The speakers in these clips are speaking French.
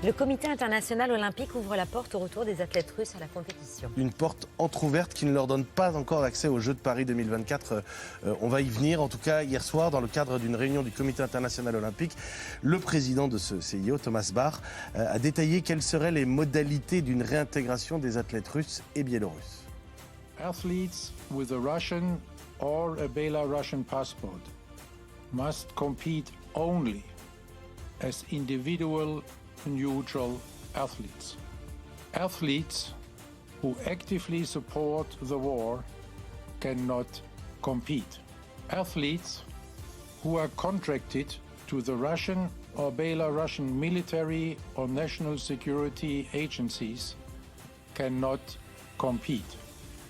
Le comité international olympique ouvre la porte au retour des athlètes russes à la compétition. Une porte entrouverte qui ne leur donne pas encore accès aux Jeux de Paris 2024. On va y venir. En tout cas, hier soir, dans le cadre d'une réunion du comité international olympique, le président de ce CIO, Thomas Bach, a détaillé quelles seraient les modalités d'une réintégration des athlètes russes et biélorusses. Athletes with a Russian or a Belarusian passport must compete only as individual neutral athletes. Athletes who actively support the war cannot compete. Athletes who are contracted to the Russian or Belarusian military or national security agencies cannot compete.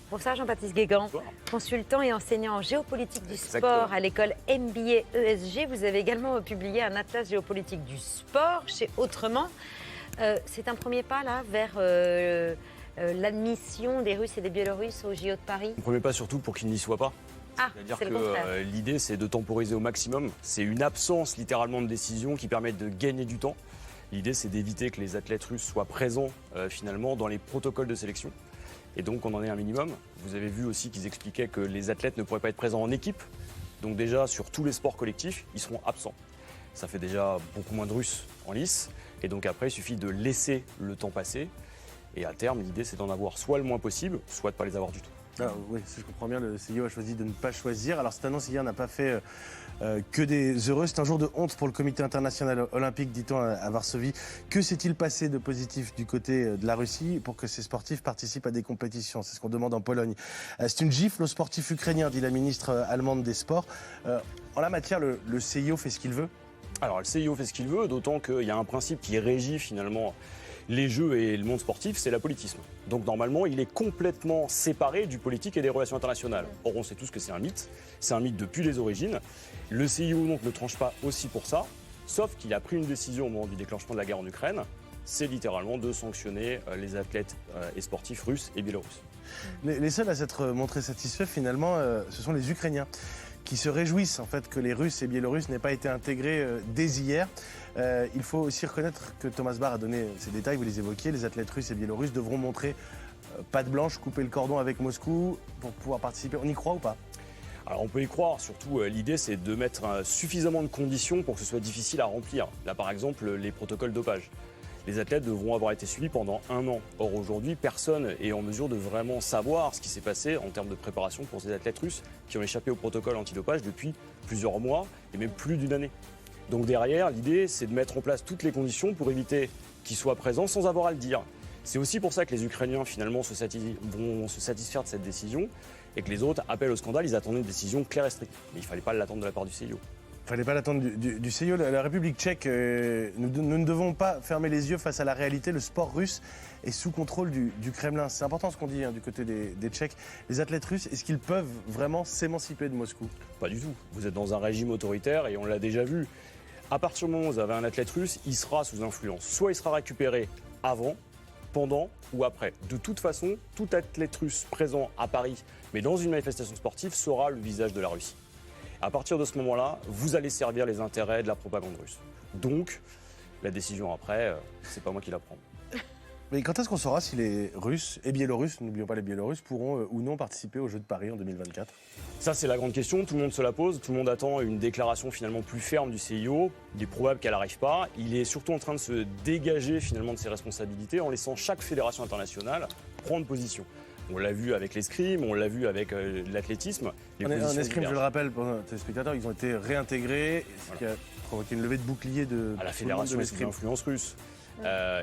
Pour ça, Jean-Baptiste Guégan, consultant et enseignant en géopolitique du sport à l'école MBA ESG, vous avez également publié un atlas géopolitique du sport chez Autrement. C'est un premier pas là vers l'admission des Russes et des Biélorusses au JO de Paris. Un premier pas surtout pour qu'ils n'y soient pas. C'est-à-dire que l'idée, c'est de temporiser au maximum. C'est une absence littéralement de décision qui permet de gagner du temps. L'idée, c'est d'éviter que les athlètes russes soient présents finalement dans les protocoles de sélection. Et donc on en est un minimum. Vous avez vu aussi qu'ils expliquaient que les athlètes ne pourraient pas être présents en équipe. Donc déjà sur tous les sports collectifs, ils seront absents. Ça fait déjà beaucoup moins de Russes en lice. Et donc après, il suffit de laisser le temps passer. Et à terme, l'idée c'est d'en avoir soit le moins possible, soit de ne pas les avoir du tout. Ah, oui, si je comprends bien, le CIO a choisi de ne pas choisir. Alors cette annonce hier n'a pas fait que des heureux. C'est un jour de honte pour le comité international olympique, dit-on à Varsovie. Que s'est-il passé de positif du côté de la Russie pour que ces sportifs participent à des compétitions? C'est ce qu'on demande en Pologne. C'est une gifle aux sportifs ukrainiens, dit la ministre allemande des Sports. En la matière, le CIO fait ce qu'il veut? Alors le CIO fait ce qu'il veut, d'autant qu'il y a un principe qui régit finalement les jeux et le monde sportif, c'est l'apolitisme. Donc normalement, il est complètement séparé du politique et des relations internationales. Or, on sait tous que c'est un mythe depuis les origines. Le CIO donc ne tranche pas aussi pour ça, sauf qu'il a pris une décision au moment du déclenchement de la guerre en Ukraine, c'est littéralement de sanctionner les athlètes et sportifs russes et biélorusses. Les seuls à s'être montrés satisfaits finalement, ce sont les Ukrainiens, qui se réjouissent en fait que les Russes et Biélorusses n'aient pas été intégrés dès hier. Il faut aussi reconnaître que Thomas Bach a donné ces détails, vous les évoquiez, les athlètes russes et biélorusses devront montrer patte blanche, couper le cordon avec Moscou pour pouvoir participer. On y croit ou pas? Alors on peut y croire, surtout l'idée c'est de mettre suffisamment de conditions pour que ce soit difficile à remplir. Là par exemple les protocoles dopage. Les athlètes devront avoir été suivis pendant 1 an. Or aujourd'hui, personne est en mesure de vraiment savoir ce qui s'est passé en termes de préparation pour ces athlètes russes qui ont échappé au protocole antidopage depuis plusieurs mois et même plus d'une année. Donc derrière, l'idée c'est de mettre en place toutes les conditions pour éviter qu'ils soient présents sans avoir à le dire. C'est aussi pour ça que les Ukrainiens finalement vont se satisfaire de cette décision et que les autres appellent au scandale, ils attendaient une décision claire et stricte. Mais il ne fallait pas l'attendre de la part du CIO. Il ne fallait pas l'attendre du CIO. La République tchèque, nous ne devons pas fermer les yeux face à la réalité. Le sport russe est sous contrôle du Kremlin. C'est important ce qu'on dit du côté des Tchèques. Les athlètes russes, est-ce qu'ils peuvent vraiment s'émanciper de Moscou? Pas du tout. Vous êtes dans un régime autoritaire et on l'a déjà vu. À partir du moment où vous avez un athlète russe, il sera sous influence. Soit il sera récupéré avant, pendant ou après. De toute façon, tout athlète russe présent à Paris, mais dans une manifestation sportive, sera le visage de la Russie. À partir de ce moment-là, vous allez servir les intérêts de la propagande russe. Donc, la décision après, c'est pas moi qui la prends. Mais quand est-ce qu'on saura si les Russes et Biélorusses, n'oublions pas les Biélorusses, pourront ou non participer aux Jeux de Paris en 2024? Ça, c'est la grande question. Tout le monde se la pose. Tout le monde attend une déclaration finalement plus ferme du CIO. Il est probable qu'elle n'arrive pas. Il est surtout en train de se dégager finalement de ses responsabilités en laissant chaque fédération internationale prendre position. On l'a vu avec l'escrime, on l'a vu avec l'athlétisme. En escrime, je le rappelle pour nos téléspectateurs, ils ont été réintégrés, ce qui a provoqué une levée de bouclier à la fédération d'influence russe.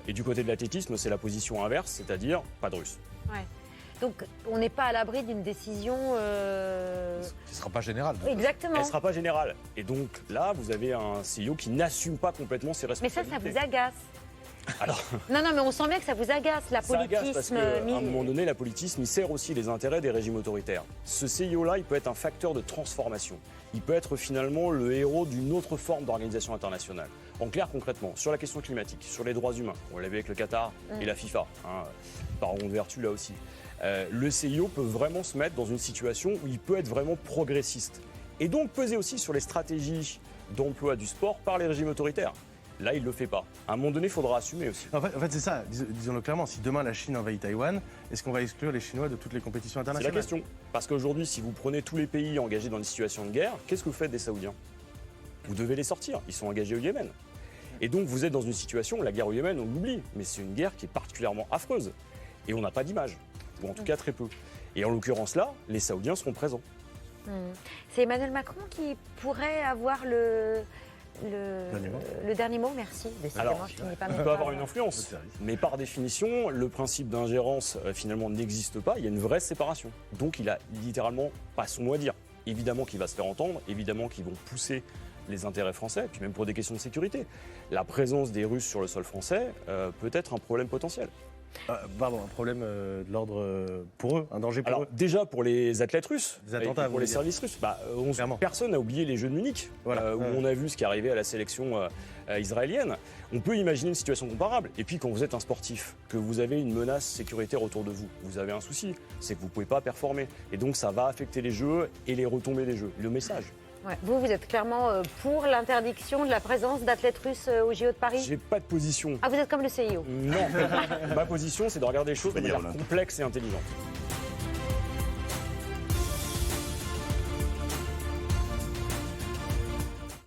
Et du côté de l'athlétisme, c'est la position inverse, c'est-à-dire pas de Russes. Ouais. Donc on n'est pas à l'abri d'une décision... Qui ne sera pas générale. Exactement. Elle ne sera pas générale. Et donc là, vous avez un CIO qui n'assume pas complètement ses responsabilités. Mais ça vous agace? Alors, non, mais on sent bien que ça vous agace, ça agace parce qu'à un moment donné, l'apolitisme, il sert aussi les intérêts des régimes autoritaires. Ce CIO-là, il peut être un facteur de transformation. Il peut être finalement le héros d'une autre forme d'organisation internationale. En clair, concrètement, sur la question climatique, sur les droits humains, on l'a vu avec le Qatar et la FIFA, par de vertu là aussi, le CIO peut vraiment se mettre dans une situation où il peut être vraiment progressiste. Et donc peser aussi sur les stratégies d'emploi du sport par les régimes autoritaires. Là, il ne le fait pas. À un moment donné, il faudra assumer aussi. En fait c'est ça, disons-le clairement, si demain la Chine envahit Taïwan, est-ce qu'on va exclure les Chinois de toutes les compétitions C'est la internationales? question. Parce qu'aujourd'hui, si vous prenez tous les pays engagés dans des situations de guerre, qu'est-ce que vous faites des Saoudiens? Vous devez les sortir. Ils sont engagés au Yémen. Et donc, vous êtes dans une situation, la guerre au Yémen, on l'oublie, mais c'est une guerre qui est particulièrement affreuse. Et on n'a pas d'image, ou en tout cas très peu. Et en l'occurrence là, les Saoudiens seront présents. C'est Emmanuel Macron qui pourrait avoir le dernier mot, merci. Décidément, Alors, je finis pas il mes peut avoir phrases. une influence, mais par définition, le principe d'ingérence finalement n'existe pas. Il y a une vraie séparation. Donc, il a littéralement pas son mot à dire. Évidemment qu'il va se faire entendre, évidemment qu'ils vont pousser les intérêts français, puis même pour des questions de sécurité. La présence des Russes sur le sol français peut être un problème potentiel. Pardon, un problème de l'ordre pour eux, un danger pour Alors eux. déjà pour les athlètes russes, Des attentats, et vous pour les voulez dire. services russes, Clairement. personne n'a oublié les Jeux de Munich, Voilà. où on a vu ce qui arrivait à la sélection israélienne. On peut imaginer une situation comparable. Et puis quand vous êtes un sportif, que vous avez une menace sécuritaire autour de vous, vous avez un souci, c'est que vous ne pouvez pas performer. Et donc ça va affecter les Jeux et les retombées des Jeux. Le message. Ouais. Vous êtes clairement pour l'interdiction de la présence d'athlètes russes au JO de Paris? J'ai pas de position. Ah, vous êtes comme le CIO. Non. Ma position, c'est de regarder les choses de manière complexe et intelligente.